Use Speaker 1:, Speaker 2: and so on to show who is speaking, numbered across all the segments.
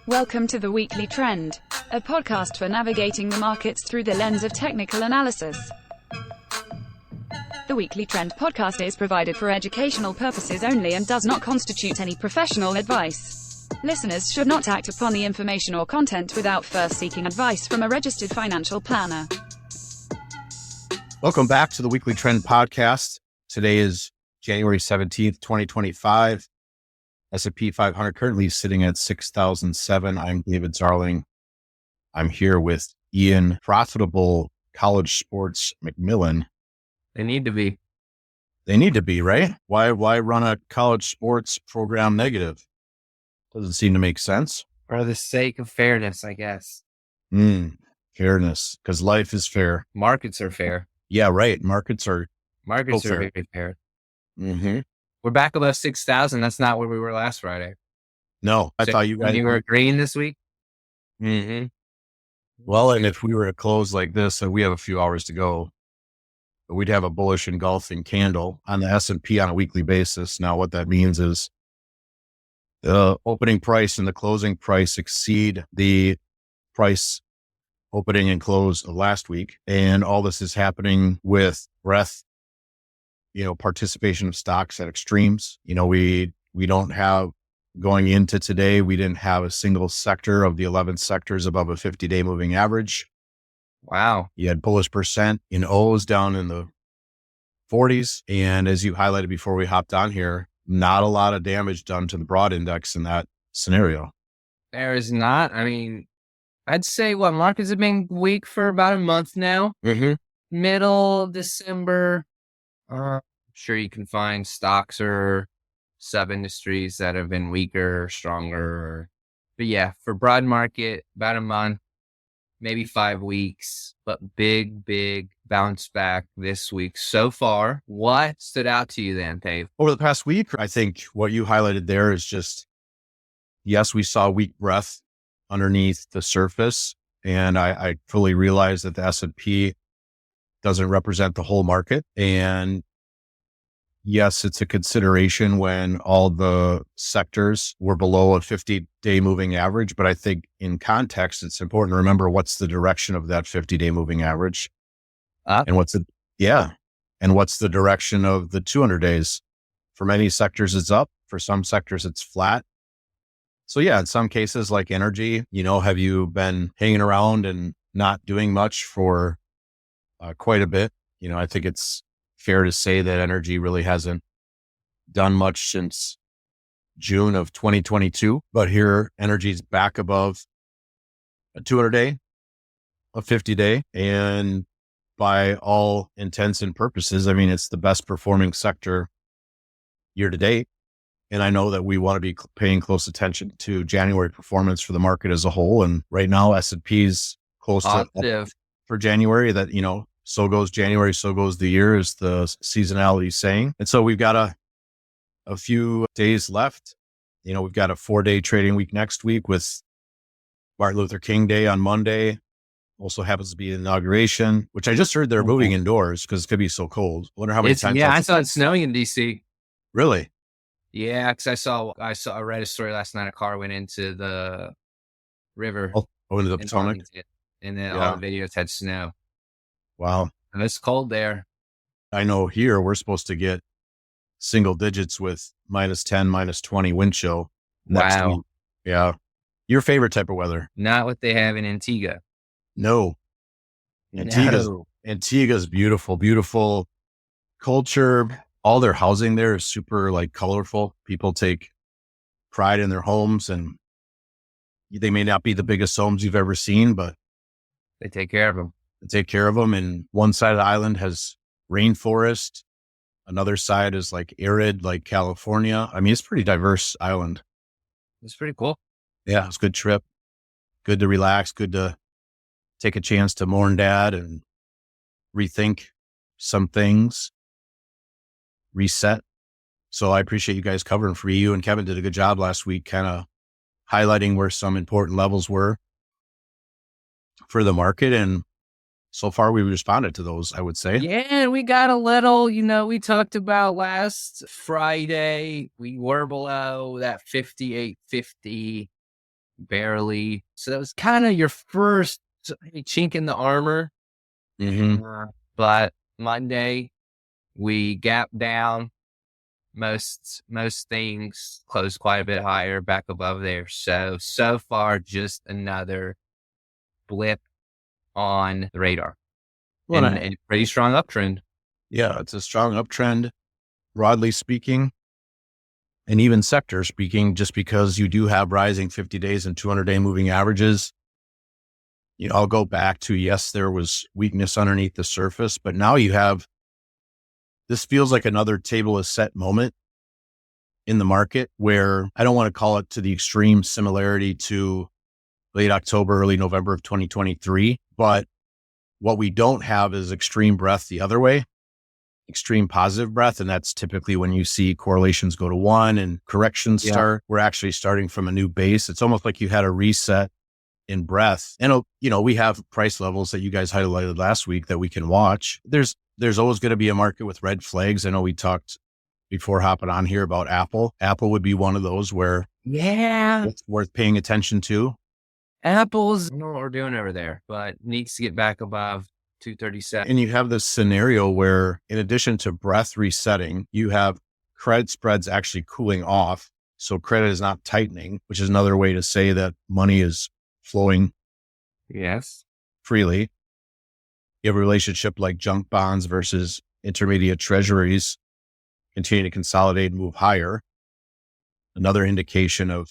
Speaker 1: Welcome to The Weekly Trend, a podcast for navigating the markets through the lens of technical analysis. The Weekly Trend podcast is provided for educational purposes only and does not constitute any professional advice. Listeners should not act upon the information or content without first seeking advice from a registered financial planner.
Speaker 2: Welcome back to the Weekly Trend podcast. Today is January 17th, 2025. S&P 500 currently sitting at 6,007. I'm David Zarling. I'm here with Ian, profitable college sports McMillan.
Speaker 3: They need to be.
Speaker 2: They need to be, right? Why run a college sports program negative? Doesn't seem to make sense.
Speaker 3: For the sake of fairness, I guess.
Speaker 2: Fairness, because life is fair.
Speaker 3: Markets are fair.
Speaker 2: Yeah, right. Markets are
Speaker 3: very fair.
Speaker 2: Mm-hmm.
Speaker 3: We're back above 6,000. That's not where we were last Friday.
Speaker 2: No, I thought you guys
Speaker 3: were green this week.
Speaker 2: Mm-hmm. Well, and if we were to close like this, we have a few hours to go, we'd have a bullish engulfing candle on the S&P on a weekly basis. Now, what that means is the opening price and the closing price exceed the price opening and close of last week. And all this is happening with breadth, participation of stocks at extremes. We don't have, going into today, we didn't have a single sector of the 11 sectors above a 50-day moving average.
Speaker 3: Wow.
Speaker 2: You had bullish percent in O's down in the 40s. And as you highlighted before we hopped on here, not a lot of damage done to the broad index in that scenario.
Speaker 3: There is not. I mean, I'd say markets have been weak for about a month now.
Speaker 2: Mm-hmm.
Speaker 3: Middle of December. I'm sure you can find stocks or sub-industries that have been weaker or stronger. But yeah, for broad market, about a month, maybe 5 weeks, but big bounce back this week so far. What stood out to you then, Dave?
Speaker 2: Over the past week, I think what you highlighted there is just, yes, we saw weak breadth underneath the surface. And I fully realize that the S&P doesn't represent the whole market. And yes, it's a consideration when all the sectors were below a 50-day moving average. But I think in context, it's important to remember what's the direction of that 50-day moving average.
Speaker 3: Up.
Speaker 2: And what's the direction of the 200 days? For many sectors, it's up. For some sectors, it's flat. So yeah, in some cases like energy, have you been hanging around and not doing much for quite a bit? I think it's fair to say that energy really hasn't done much since June of 2022, but here energy's back above a 200-day, a 50-day, and by all intents and purposes, I mean, it's the best performing sector year to date. And I know that we want to be paying close attention to January performance for the market as a whole. And right now, S&P's close to for January. That, so goes January, so goes the year, is the seasonality saying. And so we've got a few days left. We've got a 4-day trading week next week with Martin Luther King Day on Monday. Also happens to be an inauguration, which I just heard they're moving indoors because it could be so cold. I wonder how many times.
Speaker 3: Yeah, I saw it snowing in DC.
Speaker 2: Really?
Speaker 3: Yeah, because I read a story last night. A car went into the river.
Speaker 2: Into the Potomac.
Speaker 3: And then all the videos had snow.
Speaker 2: Wow.
Speaker 3: And it's cold there.
Speaker 2: I know here we're supposed to get single digits with -10, -20 wind chill next week. Yeah. Your favorite type of weather?
Speaker 3: Not what they have in Antigua.
Speaker 2: No. Antigua's beautiful, beautiful culture. All their housing there is super colorful. People take pride in their homes, and they may not be the biggest homes you've ever seen, but
Speaker 3: they take care of them.
Speaker 2: And one side of the island has rainforest. Another side is arid, like California. I mean, it's a pretty diverse island.
Speaker 3: It's pretty cool.
Speaker 2: Yeah, it's a good trip. Good to relax. Good to take a chance to mourn dad and rethink some things. Reset. So I appreciate you guys covering for you, and Kevin did a good job last week, kind of highlighting where some important levels were for the market. And so far we responded to those, I would say.
Speaker 3: Yeah, we got a little, we talked about last Friday, we were below that 58.50 barely. So that was kind of your first chink in the armor. But Monday, we gapped down. Most things closed quite a bit higher, back above there. So far, just another blip on the radar.
Speaker 2: Well,
Speaker 3: and a pretty strong uptrend.
Speaker 2: Yeah, it's a strong uptrend, broadly speaking, and even sector speaking, just because you do have rising 50 days and 200-day moving averages. I'll go back to, yes, there was weakness underneath the surface, but now this feels like another table is set moment in the market where I don't want to call it to the extreme similarity to late October, early November of 2023, but what we don't have is extreme breadth the other way, extreme positive breadth. And that's typically when you see correlations go to 1 and corrections start. We're actually starting from a new base. It's almost like you had a reset in breadth. And, we have price levels that you guys highlighted last week that we can watch. There's always going to be a market with red flags. I know we talked before hopping on here about Apple. Apple would be one of those where it's worth paying attention to.
Speaker 3: Apple's, I don't know what we're doing over there, but needs to get back above 237.
Speaker 2: And you have this scenario where, in addition to breadth resetting, you have credit spreads actually cooling off. So credit is not tightening, which is another way to say that money is flowing freely. You have a relationship like junk bonds versus intermediate treasuries continue to consolidate and move higher. Another indication of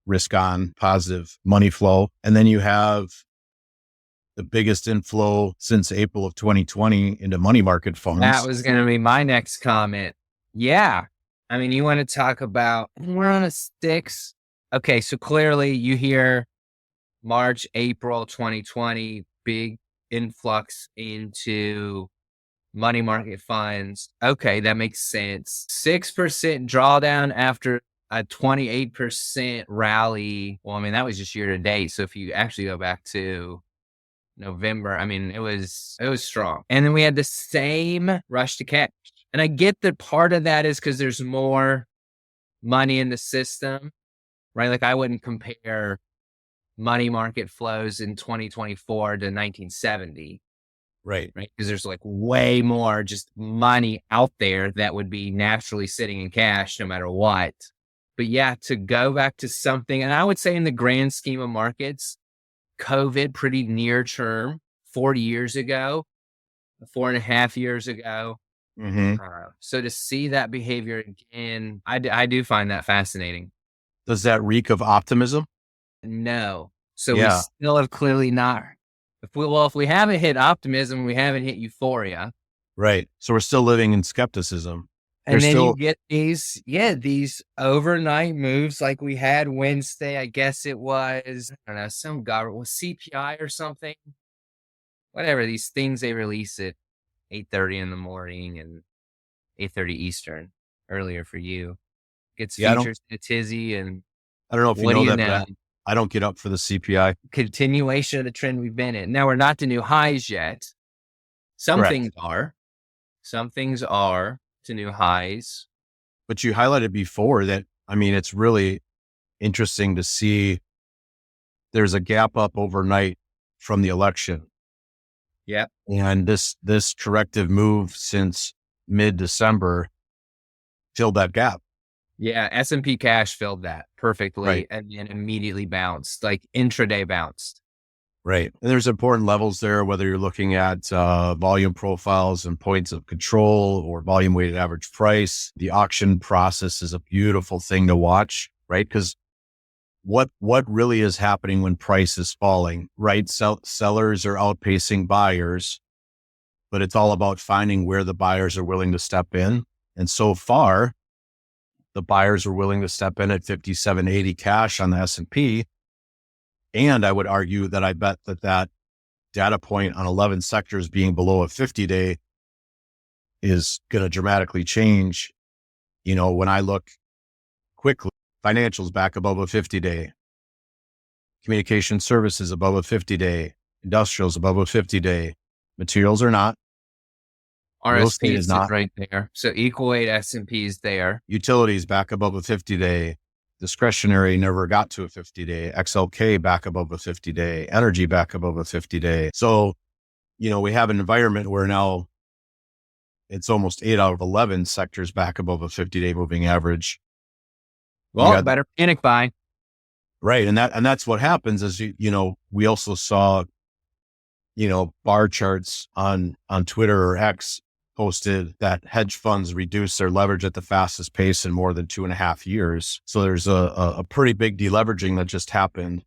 Speaker 2: risk on positive money flow. And then you have the biggest inflow since April of 2020 into money market funds.
Speaker 3: That was going to be my next comment. Yeah. I mean, you want to talk about, we're on a sticks. Okay. So clearly you hear March, April 2020, big influx into money market funds. Okay. That makes sense. 6% drawdown after a 28% rally. Well, I mean, that was just year to date. So if you actually go back to November, I mean, it was strong. And then we had the same rush to cash. And I get that part of that is because there's more money in the system, right? Like I wouldn't compare money market flows in 2024 to 1970.
Speaker 2: Right.
Speaker 3: Because there's like way more just money out there that would be naturally sitting in cash no matter what. But yeah, to go back to something, and I would say in the grand scheme of markets, COVID pretty near term, 40 years ago, 4.5 years ago. So to see that behavior again, I do find that fascinating.
Speaker 2: Does that reek of optimism?
Speaker 3: No. So we still have clearly not. If we haven't hit optimism, we haven't hit euphoria.
Speaker 2: Right. So we're still living in skepticism.
Speaker 3: And then you get these overnight moves like we had Wednesday. I guess it was, I don't know, some government was CPI or something. Whatever, these things they release at 8:30 in the morning and 8:30 Eastern, earlier for you. Gets features in a tizzy. And
Speaker 2: I don't know if you know that, but I don't get up for the CPI.
Speaker 3: Continuation of the trend we've been in. Now we're not to new highs yet. Some things are. Some things are to new highs.
Speaker 2: But you highlighted before that, I mean, it's really interesting to see there's a gap up overnight from the election.
Speaker 3: Yeah.
Speaker 2: And this corrective move since mid-December filled that gap.
Speaker 3: Yeah. S&P cash filled that perfectly and then immediately bounced, like intraday bounced.
Speaker 2: Right. And there's important levels there, whether you're looking at volume profiles and points of control or volume weighted average price. The auction process is a beautiful thing to watch, right? Because what really is happening when price is falling, right? Sellers are outpacing buyers, but it's all about finding where the buyers are willing to step in. And so far, the buyers are willing to step in at 57.80 cash on the S&P. And I would argue that I bet that data point on 11 sectors being below a 50-day is going to dramatically change. When I look quickly, financials back above a 50-day, communication services above a 50-day, industrials above a 50-day, materials are not.
Speaker 3: RSP is not right there. So equal weight S&P is there.
Speaker 2: Utilities back above a 50-day. Discretionary never got to a 50-day. XLK back above a 50-day. Energy back above a 50-day. So, we have an environment where now it's almost 8 out of 11 sectors back above a 50-day moving average.
Speaker 3: Well, better panic buy.
Speaker 2: Right. And that's what happens is, we also saw, bar charts on Twitter or X posted that hedge funds reduce their leverage at the fastest pace in more than 2.5 years. So there's a pretty big deleveraging that just happened.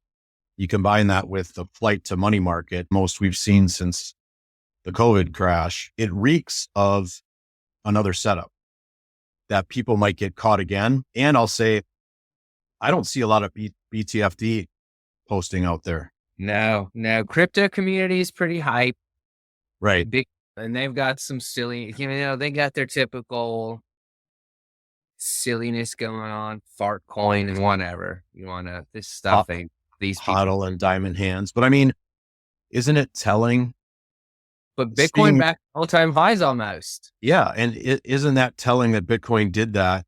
Speaker 2: You combine that with the flight to money market, most we've seen since the COVID crash, it reeks of another setup that people might get caught again. And I'll say, I don't see a lot of BTFD posting out there.
Speaker 3: No. Crypto community is pretty hype.
Speaker 2: Right.
Speaker 3: And they've got some silly, they got their typical silliness going on, fart coin and whatever. This stuff, these
Speaker 2: HODL and diamond hands. But I mean, isn't it telling?
Speaker 3: But Bitcoin back all-time highs almost.
Speaker 2: Yeah. And isn't that telling that Bitcoin did that,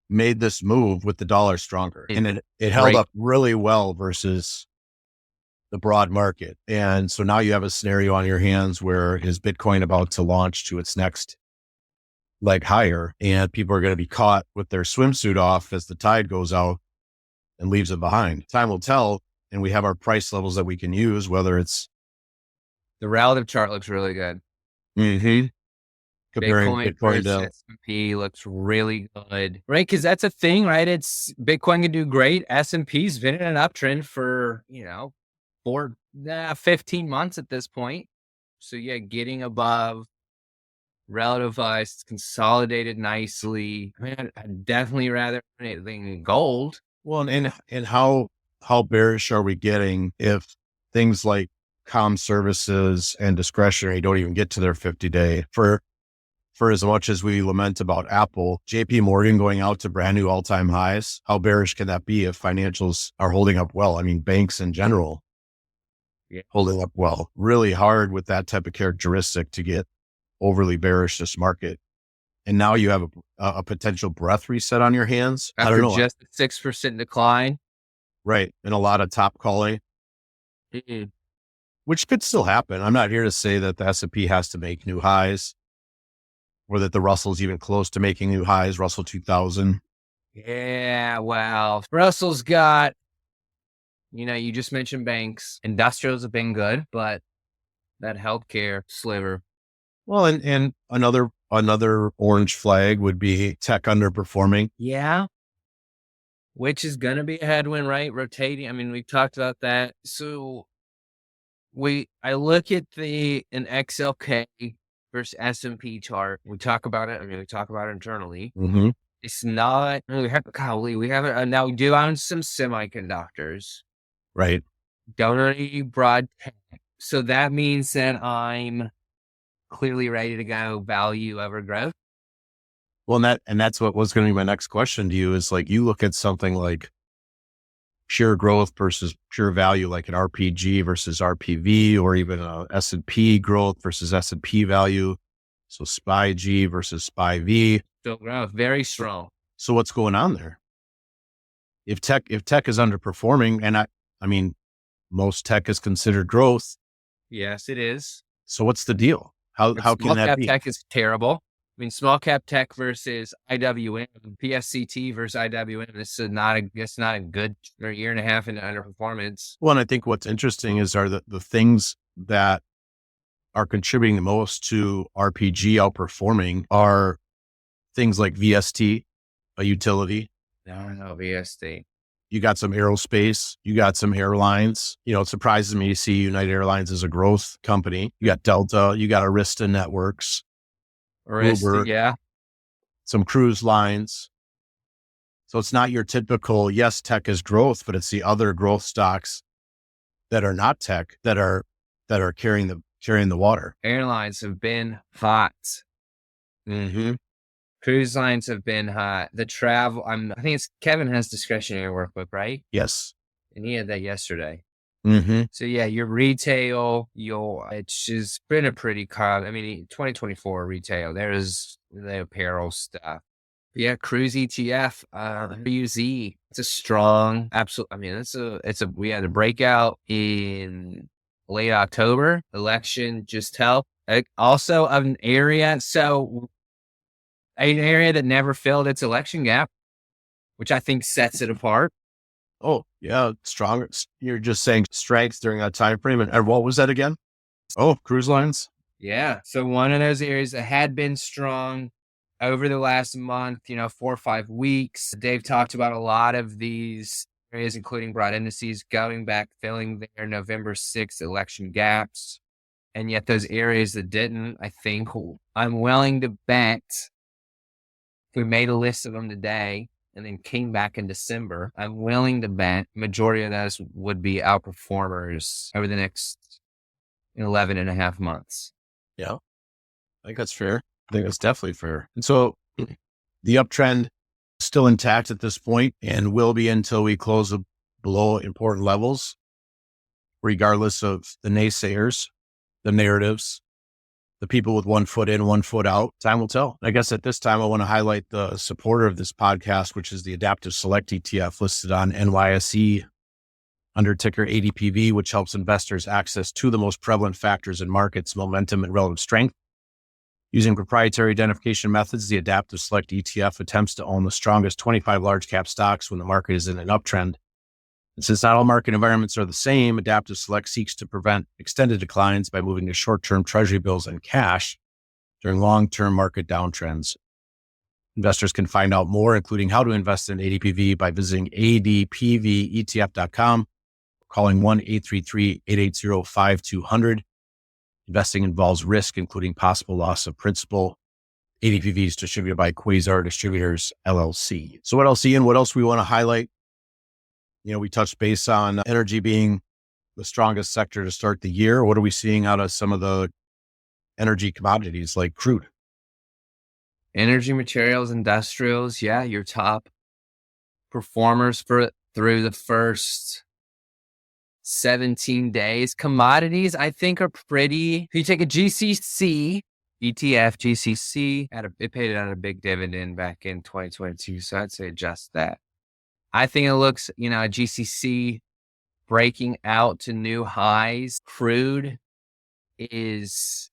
Speaker 2: made this move with the dollar stronger? And it held up really well versus the broad market. And so now you have a scenario on your hands where is Bitcoin about to launch to its next leg higher, and people are going to be caught with their swimsuit off as the tide goes out and leaves it behind. Time will tell. And we have our price levels that we can use, whether it's
Speaker 3: the relative chart looks really good.
Speaker 2: Mm-hmm. Comparing Bitcoin to
Speaker 3: S&P looks really good, right? Because that's a thing, right? It's Bitcoin can do great. S&P's been in an uptrend for, 15 months at this point. So yeah, getting above relativized, consolidated nicely. I mean, I'd definitely rather anything than gold.
Speaker 2: Well, and how bearish are we getting if things like comm services and discretionary don't even get to their 50-day? For as much as we lament about Apple, JP Morgan going out to brand new all-time highs, how bearish can that be if financials are holding up well? I mean, banks in general holding up well. Really hard with that type of characteristic to get overly bearish this market. And now you have a potential breath reset on your hands.
Speaker 3: After just a 6% decline.
Speaker 2: Right. And a lot of top calling, which could still happen. I'm not here to say that the S&P has to make new highs or that the Russell's even close to making new highs, Russell 2000.
Speaker 3: Yeah, well, Russell's got, you just mentioned banks. Industrials have been good, but that healthcare sliver.
Speaker 2: Well, and another orange flag would be tech underperforming.
Speaker 3: Yeah. Which is going to be a headwind, right? Rotating. I mean, we've talked about that. So I look at an XLK versus S&P chart. We talk about it. We talk about it internally.
Speaker 2: Mm-hmm.
Speaker 3: It's not, we haven't, now we do own some semiconductors.
Speaker 2: Right.
Speaker 3: Don't own any broad tech. So that means that I'm clearly ready to go value over growth.
Speaker 2: Well, and that's what was going to be my next question to you is like, you look at something like pure growth versus pure value, like an RPG versus RPV, or even a S&P growth versus S&P value. So SPY-G versus SPY-V.
Speaker 3: Still growth, very strong.
Speaker 2: So what's going on there? If tech is underperforming, and I mean, most tech is considered growth.
Speaker 3: Yes, it is.
Speaker 2: So what's the deal? How can that be?
Speaker 3: Small cap tech is terrible. I mean, small cap tech versus IWM, PSCT versus IWM. It's not a good year and a half into underperformance.
Speaker 2: Well, and I think what's interesting is the things that are contributing the most to RPG outperforming are things like VST, a utility.
Speaker 3: No, VST.
Speaker 2: You got some aerospace, you got some airlines. It surprises me to see United Airlines as a growth company. You got Delta, you got Arista Networks, Uber,
Speaker 3: yeah.
Speaker 2: Some cruise lines. So it's not your typical, yes, tech is growth, but it's the other growth stocks that are not tech that are carrying the water.
Speaker 3: Airlines have been hot.
Speaker 2: Mm-hmm.
Speaker 3: Cruise lines have been hot. The travel, I think Kevin has discretionary workbook, right?
Speaker 2: Yes.
Speaker 3: And he had that yesterday.
Speaker 2: Mm-hmm.
Speaker 3: So yeah, your retail, it's just been a pretty 2024 retail. There's the apparel stuff Yeah, cruise ETF, UZ. It's a strong, absolute. I mean, we had a breakout in late October. Election just helped. Also, an area that never filled its election gap, which I think sets it apart.
Speaker 2: Oh, yeah, stronger. You're just saying strength during that time frame. And what was that again? Oh, cruise lines.
Speaker 3: Yeah. So one of those areas that had been strong over the last month, 4 or 5 weeks. Dave talked about a lot of these areas, including broad indices, going back, filling their November 6th election gaps. And yet those areas that didn't, I think I'm willing to bet if we made a list of them today and then came back in December, I'm willing to bet majority of those would be outperformers over the next 11 and a half months.
Speaker 2: Yeah, I think that's fair. I think that's definitely fair. And so the uptrend is still intact at this point and will be until we close below important levels, regardless of the naysayers, the narratives, the people with 1 foot in, 1 foot out. Time will tell. I guess at this time, I want to highlight the supporter of this podcast, which is the Adaptive Select ETF listed on NYSE under ticker ADPV, which helps investors access to the most prevalent factors in markets, momentum, and relative strength. Using proprietary identification methods, the Adaptive Select ETF attempts to own the strongest 25 large cap stocks when the market is in an uptrend. And since not all market environments are the same, Adaptive Select seeks to prevent extended declines by moving to short-term treasury bills and cash during long-term market downtrends. Investors can find out more, including how to invest in ADPV, by visiting adpvetf.com, calling 1-833-880-5200. Investing involves risk, including possible loss of principal. ADPV is distributed by Quasar Distributors, LLC. So what else, Ian? What else we want to highlight? We touched base on energy being the strongest sector to start the year. What are we seeing out of some of the energy commodities like crude?
Speaker 3: Energy, materials, industrials. Yeah, your top performers through the first 17 days. Commodities, I think, are pretty. If you take a GCC ETF, GCC, it paid out a big dividend back in 2022. So I'd say adjust that. I think it looks, a GCC breaking out to new highs. Crude is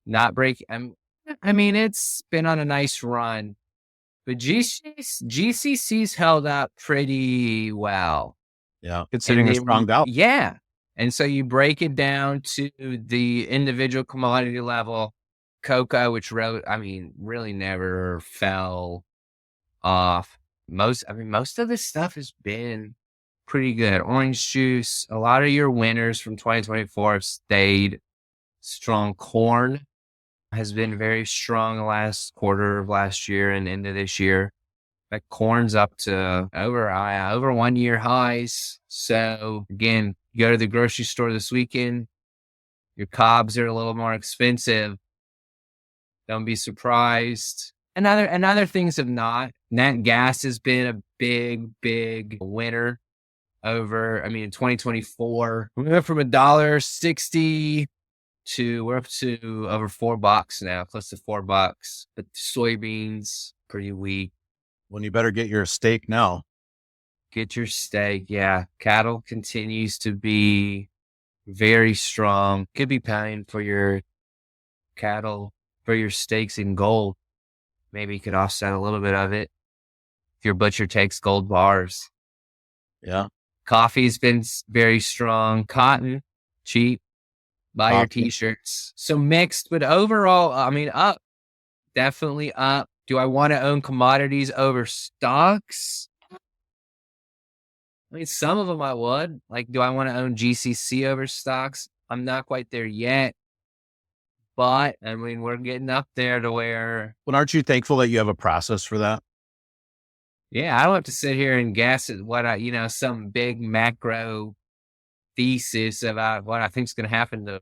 Speaker 3: not breaking. It's been on a nice run, but GCC's held up pretty well.
Speaker 2: Yeah, considering a strong Dow.
Speaker 3: Yeah. And so you break it down to the individual commodity level. Cocoa, which really never fell off. Most of this stuff has been pretty good. Orange juice, a lot of your winners from 2024 have stayed strong. Corn has been very strong the last quarter of last year and into this year. Like corn's up to over 1 year highs. So again, you go to the grocery store this weekend, your cobs are a little more expensive. Don't be surprised. And other things have not. Nat gas has been a big winner in 2024. We went from $1.60 to we're up to over $4 now, close to $4. But soybeans pretty weak.
Speaker 2: Well, you better get your steak now.
Speaker 3: Get your steak, yeah. Cattle continues to be very strong. Could be paying for your cattle, for your steaks in gold. Maybe you could offset a little bit of it if your butcher takes gold bars.
Speaker 2: Yeah.
Speaker 3: Coffee's been very strong. Cotton, cheap. Buy your t-shirts. So mixed, but overall, up. Definitely up. Do I want to own commodities over stocks? Some of them I would. Do I want to own GCC over stocks? I'm not quite there yet. But, we're getting up there to where...
Speaker 2: Well, aren't you thankful that you have a process for that?
Speaker 3: Yeah, I don't have to sit here and guess at what some big macro thesis about what I think is going to happen to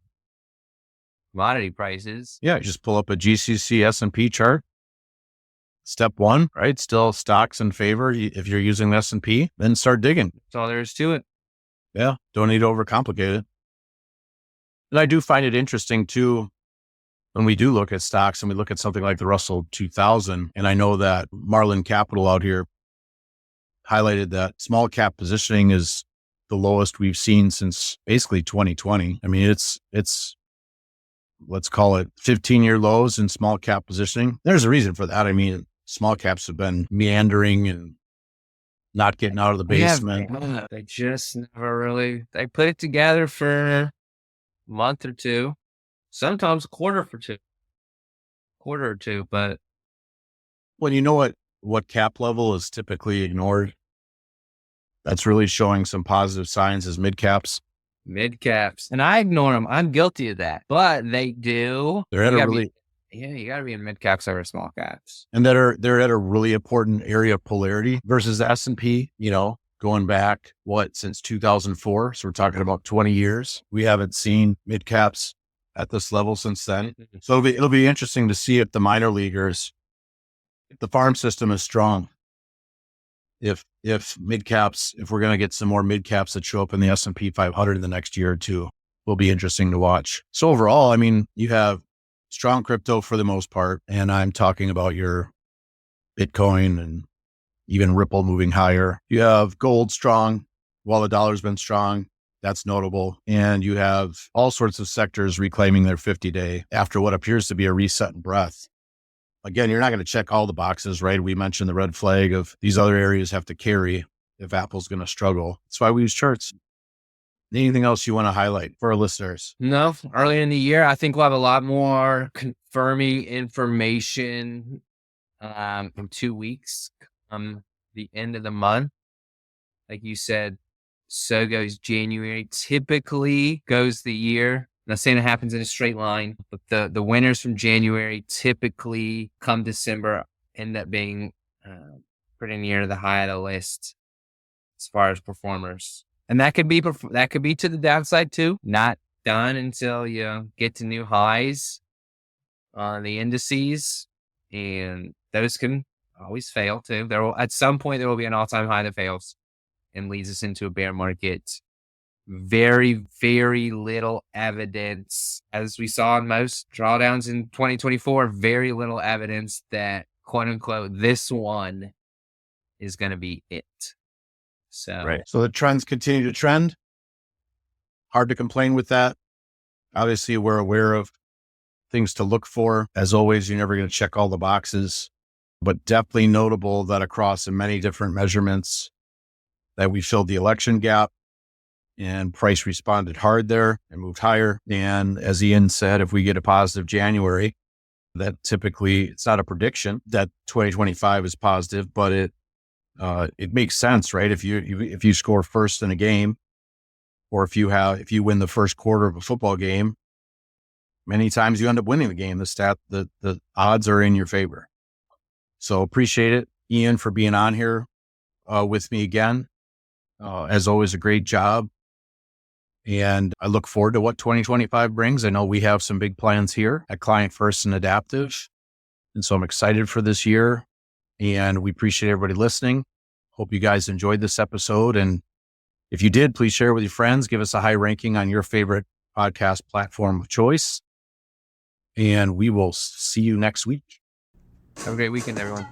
Speaker 3: commodity prices.
Speaker 2: Yeah, just pull up a GCC S&P chart. Step one, right? Still stocks in favor. If you're using the S&P, then start digging.
Speaker 3: That's all there is to it.
Speaker 2: Yeah, don't need to overcomplicate it. And I do find it interesting too. when we do look at stocks and we look at something like the Russell 2000, and I know that Marlin Capital out here highlighted that small cap positioning is the lowest we've seen since basically 2020. I mean, it's let's call it 15-year lows in small cap positioning. There's a reason for that. I mean, small caps have been meandering and not getting out of the basement.
Speaker 3: They just never really, they put it together for a month or two, sometimes a quarter or two, but.
Speaker 2: Well, you know what cap level is typically ignored? That's really showing some positive signs as mid caps.
Speaker 3: Mid caps. And I ignore them. I'm guilty of that, but they do.
Speaker 2: They're at a really,
Speaker 3: you got to be in mid caps over small caps.
Speaker 2: And they're at a really important area of polarity versus the S&P, going back, since 2004. So we're talking about 20 years. We haven't seen mid caps at this level since then. So it'll be interesting to see if the minor leaguers, if the farm system is strong, if mid caps, if we're going to get some more mid caps that show up in the S&P 500 in the next year or two, will be interesting to watch. So overall, I mean, you have strong crypto for the most part, and I'm talking about your Bitcoin and even Ripple moving higher. You have gold strong while the dollar's been strong. That's notable. And you have all sorts of sectors reclaiming their 50-day after what appears to be a reset in breadth. Again, you're not going to check all the boxes, right? We mentioned the red flag of these other areas have to carry if Apple's going to struggle. That's why we use charts. Anything else you want to highlight for our listeners?
Speaker 3: No, early in the year, I think we'll have a lot more confirming information in 2 weeks, the end of the month. Like you said, so goes January. Typically goes the year. Not saying it happens in a straight line, but the winners from January typically come December end up being pretty near the high of the list as far as performers. And that could be to the downside too. Not done until you get to new highs on the indices, and those can always fail too. At some point there will be an all-time high that fails and leads us into a bear market. Very, very little evidence, as we saw in most drawdowns in 2024, very little evidence that, quote unquote, this one is going to be it. So,
Speaker 2: right. So the trends continue to trend. Hard to complain with that. Obviously, we're aware of things to look for. As always, you're never going to check all the boxes, but definitely notable that across many different measurements that we filled the election gap. And price responded hard there and moved higher. And as Ian said, if we get a positive January, that typically, it's not a prediction that 2025 is positive, but it makes sense, right? If you score first in a game, or if you win the first quarter of a football game, many times you end up winning the game. The odds are in your favor. So appreciate it, Ian, for being on here with me again. As always, a great job. And I look forward to what 2025 brings. I know we have some big plans here at Client First and Adaptive. And so I'm excited for this year, and we appreciate everybody listening. Hope you guys enjoyed this episode. And if you did, please share with your friends, give us a high ranking on your favorite podcast platform of choice. And we will see you next week.
Speaker 3: Have a great weekend, everyone.